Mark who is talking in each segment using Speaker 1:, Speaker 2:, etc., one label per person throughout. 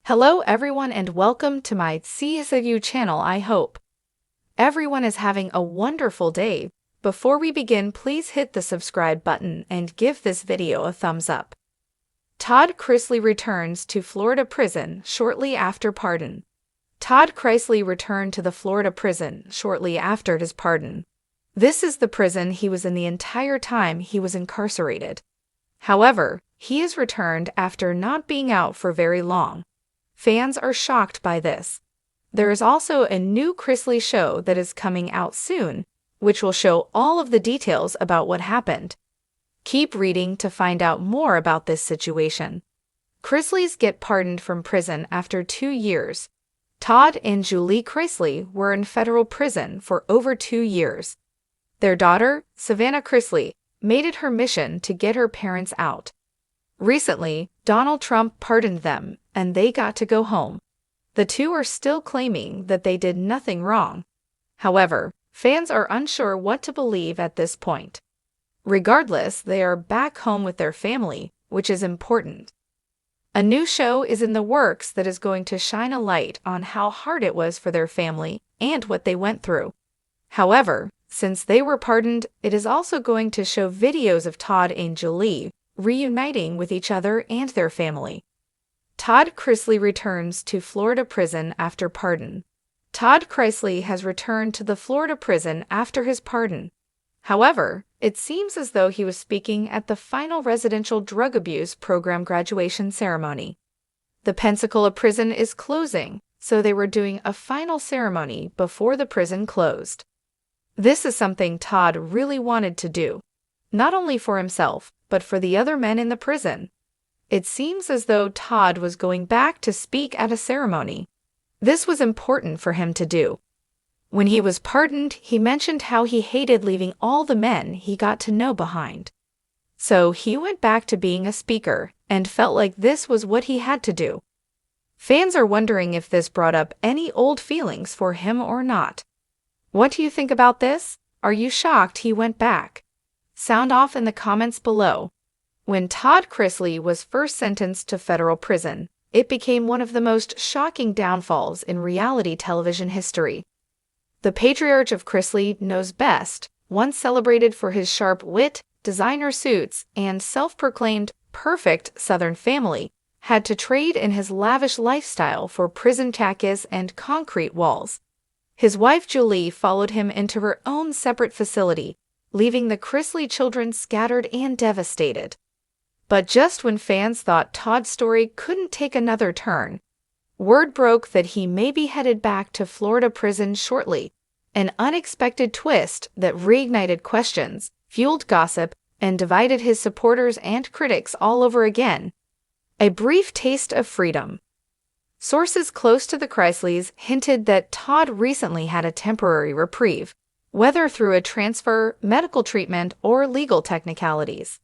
Speaker 1: Hello everyone and welcome to my CSU channel. I hope everyone is having a wonderful day. Before we begin, please hit the subscribe button and give this video a thumbs up. Todd Chrisley returns to Florida prison shortly after pardon. Todd Chrisley returned to the Florida prison shortly after his pardon. This is the prison he was in the entire time he was incarcerated. However, he has returned after not being out for very long. Fans are shocked by this. There is also a new Chrisley show that is coming out soon, which will show all of the details about what happened. Keep reading to find out more about this situation. Chrisleys get pardoned from prison after 2 years. Todd and Julie Chrisley were in federal prison for over 2 years. Their daughter, Savannah Chrisley, made it her mission to get her parents out. Recently, Donald Trump pardoned them, and they got to go home. The two are still claiming that they did nothing wrong. However, fans are unsure what to believe at this point. Regardless, they are back home with their family, which is important. A new show is in the works that is going to shine a light on how hard it was for their family and what they went through. However, since they were pardoned, it is also going to show videos of Todd and Julie reuniting with each other and their family. Todd Chrisley returns to Florida prison after pardon. Todd Chrisley has returned to the Florida prison after his pardon. However, it seems as though he was speaking at the final residential drug abuse program graduation ceremony. The Pensacola prison is closing, so they were doing a final ceremony before the prison closed. This is something Todd really wanted to do, not only for himself, but for the other men in the prison. It seems as though Todd was going back to speak at a ceremony. This was important for him to do. When he was pardoned, he mentioned how he hated leaving all the men he got to know behind. So he went back to being a speaker and felt like this was what he had to do. Fans are wondering if this brought up any old feelings for him or not. What do you think about this? Are you shocked he went back? Sound off in the comments below. When Todd Chrisley was first sentenced to federal prison, it became one of the most shocking downfalls in reality television history. The patriarch of Chrisley knows best, once celebrated for his sharp wit, designer suits, and self-proclaimed perfect Southern family, had to trade in his lavish lifestyle for prison khakis and concrete walls. His wife Julie followed him into her own separate facility, leaving the Chrisley children scattered and devastated. But just when fans thought Todd's story couldn't take another turn, word broke that he may be headed back to Florida prison shortly, an unexpected twist that reignited questions, fueled gossip, and divided his supporters and critics all over again. A brief taste of freedom. Sources close to the Chrisleys hinted that Todd recently had a temporary reprieve, whether through a transfer, medical treatment, or legal technicalities.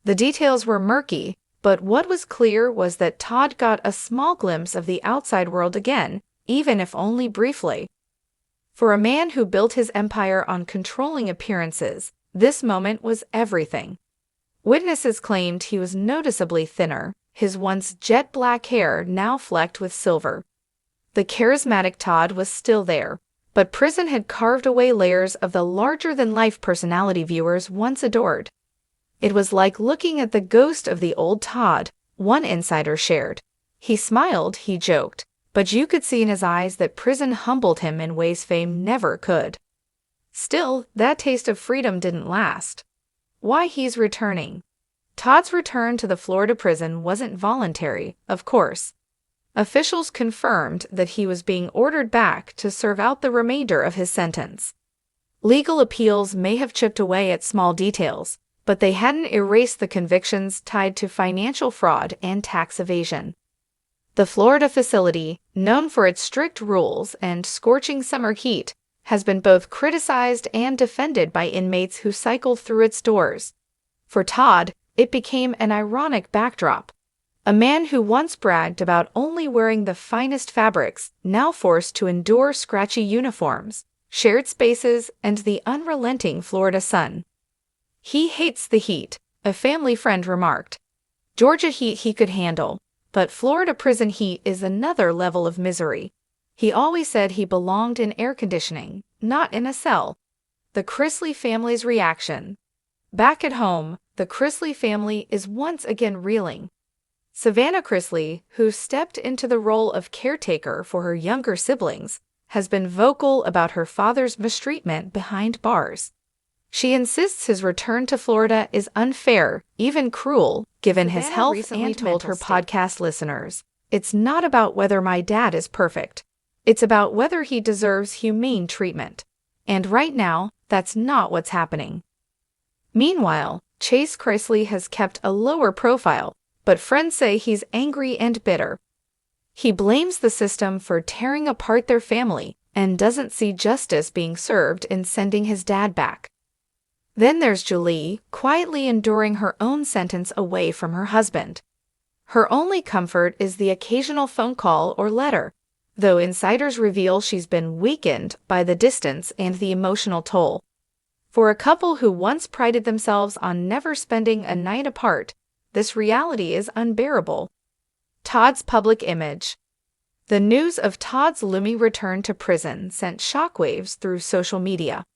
Speaker 1: The details were murky, but what was clear was that Todd got a small glimpse of the outside world again, even if only briefly. For a man who built his empire on controlling appearances, this moment was everything. Witnesses claimed he was noticeably thinner, his once jet black hair now flecked with silver. The charismatic Todd was still there, but prison had carved away layers of the larger-than-life personality viewers once adored. It was like looking at the ghost of the old Todd, one insider shared. He smiled, he joked, but you could see in his eyes that prison humbled him in ways fame never could. Still, that taste of freedom didn't last. Why he's returning? Todd's return to the Florida prison wasn't voluntary, of course. Officials confirmed that he was being ordered back to serve out the remainder of his sentence. Legal appeals may have chipped away at small details, but they hadn't erased the convictions tied to financial fraud and tax evasion. The Florida facility, known for its strict rules and scorching summer heat, has been both criticized and defended by inmates who cycle through its doors. For Todd, it became an ironic backdrop. A man who once bragged about only wearing the finest fabrics, now forced to endure scratchy uniforms, shared spaces, and the unrelenting Florida sun. He hates the heat, a family friend remarked. Georgia heat he could handle, But Florida prison heat is another level of misery. He always said he belonged in air conditioning, not in a cell. The Chrisley family's reaction. Back at home, the Chrisley family is once again reeling. Savannah Chrisley, who stepped into the role of caretaker for her younger siblings, has been vocal about her father's mistreatment behind bars. She insists his return to Florida is unfair, even cruel, given his health, and told her podcast listeners, "It's not about whether my dad is perfect. It's about whether he deserves humane treatment. And right now, that's not what's happening." Meanwhile, Chase Chrisley has kept a lower profile, but friends say he's angry and bitter. He blames the system for tearing apart their family and doesn't see justice being served in sending his dad back. Then there's Julie, quietly enduring her own sentence away from her husband. Her only comfort is the occasional phone call or letter, though insiders reveal she's been weakened by the distance and the emotional toll. For a couple who once prided themselves on never spending a night apart, this reality is unbearable. Todd's public image. The news of Todd's looming return to prison sent shockwaves through social media.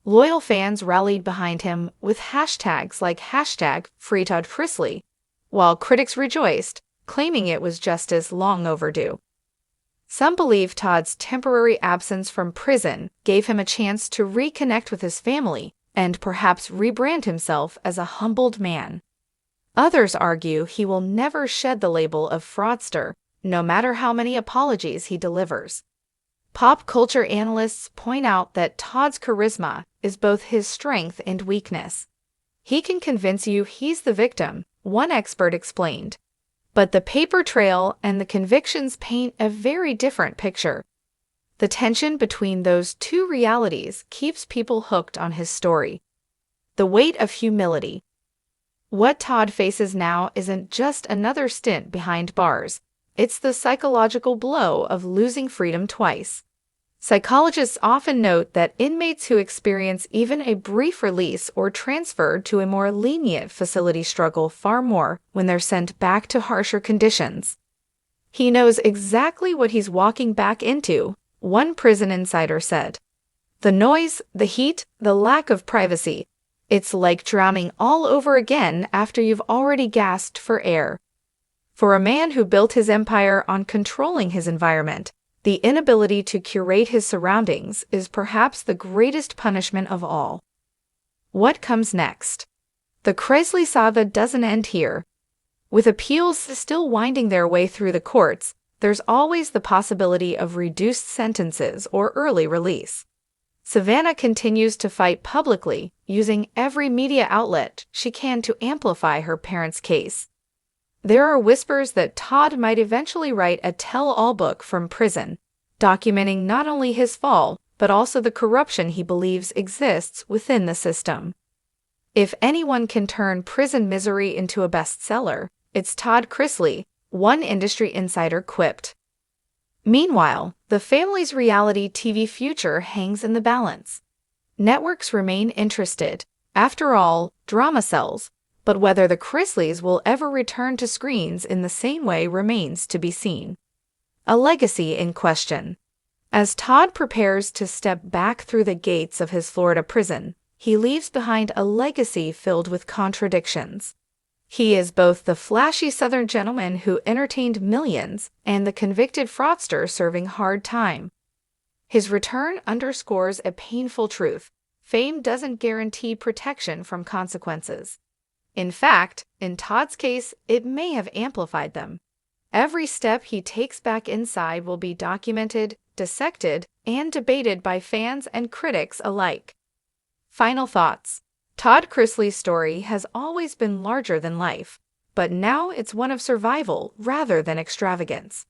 Speaker 1: Loyal fans rallied behind him with hashtags like #FreeToddChristly, while critics rejoiced, claiming it was justice long overdue. Some believe Todd's temporary absence from prison gave him a chance to reconnect with his family and perhaps rebrand himself as a humbled man. Others argue he will never shed the label of fraudster, no matter how many apologies he delivers. Pop culture analysts point out that Todd's charisma is both his strength and weakness. He can convince you he's the victim, one expert explained. But the paper trail and the convictions paint a very different picture. The tension between those two realities keeps people hooked on his story. The weight of humility. What Todd faces now isn't just another stint behind bars. It's the psychological blow of losing freedom twice. Psychologists often note that inmates who experience even a brief release or transfer to a more lenient facility struggle far more when they're sent back to harsher conditions. He knows exactly what he's walking back into, one prison insider said. The noise, the heat, the lack of privacy. It's like drowning all over again after you've already gasped for air. For a man who built his empire on controlling his environment, the inability to curate his surroundings is perhaps the greatest punishment of all. What comes next? The Chrisley saga doesn't end here. With appeals still winding their way through the courts, there's always the possibility of reduced sentences or early release. Savannah continues to fight publicly, using every media outlet she can to amplify her parents' case. There are whispers that Todd might eventually write a tell-all book from prison, documenting not only his fall, but also the corruption he believes exists within the system. If anyone can turn prison misery into a bestseller, it's Todd Chrisley, one industry insider quipped. Meanwhile, the family's reality TV future hangs in the balance. Networks remain interested. After all, drama sells. But whether the Chrisleys will ever return to screens in the same way remains to be seen. A legacy in question. As Todd prepares to step back through the gates of his Florida prison, he leaves behind a legacy filled with contradictions. He is both the flashy Southern gentleman who entertained millions and the convicted fraudster serving hard time. His return underscores a painful truth: fame doesn't guarantee protection from consequences. In fact, in Todd's case, it may have amplified them. Every step he takes back inside will be documented, dissected, and debated by fans and critics alike. Final thoughts. Todd Chrisley's story has always been larger than life, but now it's one of survival rather than extravagance.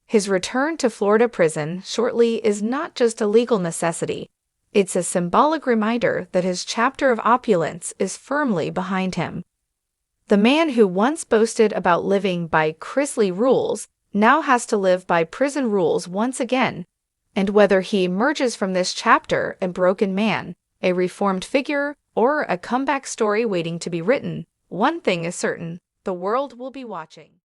Speaker 1: His return to Florida prison shortly is not just a legal necessity. It's a symbolic reminder that his chapter of opulence is firmly behind him. The man who once boasted about living by Chrisley rules now has to live by prison rules once again. And whether he emerges from this chapter a broken man, a reformed figure, or a comeback story waiting to be written, one thing is certain: the world will be watching.